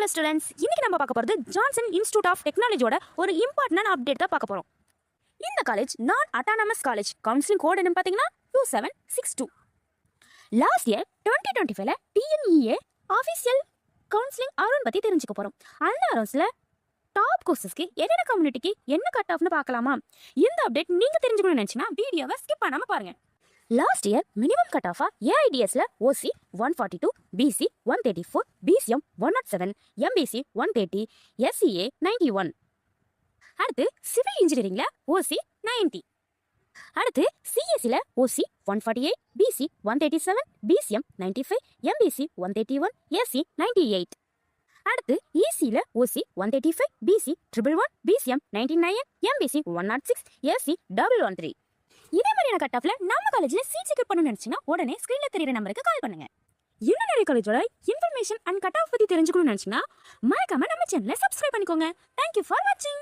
Hello students, இன்னைக்கு நம்ம பார்க்க போகிறது ஜான்சன் இன்ஸ்டிடியூட் ஆஃப் டெக்னாலஜியோட ஒரு இம்பார்ட்டன்ட் அப்டேட் தான் பார்க்க போகிறோம். இந்த காலேஜ் நான் அட்டானமஸ் காலேஜ். கவுன்சிலிங் கோட் என்னன்னு பார்த்தீங்கன்னா 2762. லாஸ்ட் இயர் 2025ல டிஎன்இஏ ஆஃபீஷியல் கவுன்சிலிங் அரௌண்ட் பற்றி தெரிஞ்சுக்க போகிறோம். அந்த அரௌண்ட்ஸில் டாப் கோர்சஸ்க்கு என்னென்ன கம்யூனிட்டிக்கு என்ன கட் ஆஃப்னு பார்க்கலாமா? இந்த அப்டேட் நீங்கள் தெரிஞ்சுக்கணும்னு நினச்சிங்கன்னா வீடியோவை ஸ்கிப் பண்ணாமல் பாருங்கள். லாஸ்ட் இயர் மினிமம் கட் ஆஃபா ஏஐடிஎஸ்ல ஓசி 142, பிசி 134, பிசிஎம் 107, எம்பிசி 130, எஸ்சிஏ 91. அடுத்து சிவில் இன்ஜினியரிங்ல ஓசி 90. அடுத்து சிஎஸ்சில ஓசி 148, பிசி 137, பிசிஎம் 95, எம்பிசி 131, எஸ்சி 98. அடுத்து இசியில ஓசி 135, பிசி 111, பிசிஎம் 99, எம்பிசி 106, எஸ்சி 113. இதே மாதிரியான கட் ஆஃப்ல நம்ம காலேஜ்ல சீட் செக்யூர் பண்ணணும்னு நினைச்சீங்கன்னா உடனே ஸ்கிரீன்ல தெரியுற நம்பருக்கு கால் பண்ணுங்க. இன்னும் நிறைய காலேஜோட இன்ஃபர்மேஷன் அண்ட் கட் ஆஃப் பத்தி தெரிஞ்சுக்கணும்னு நினைச்சீங்கன்னா மறக்காம நம்ம சேனலை சப்ஸ்கிரைப் பண்ணிக்கோங்க. தேங்க்யூ ஃபார் வாட்சிங்.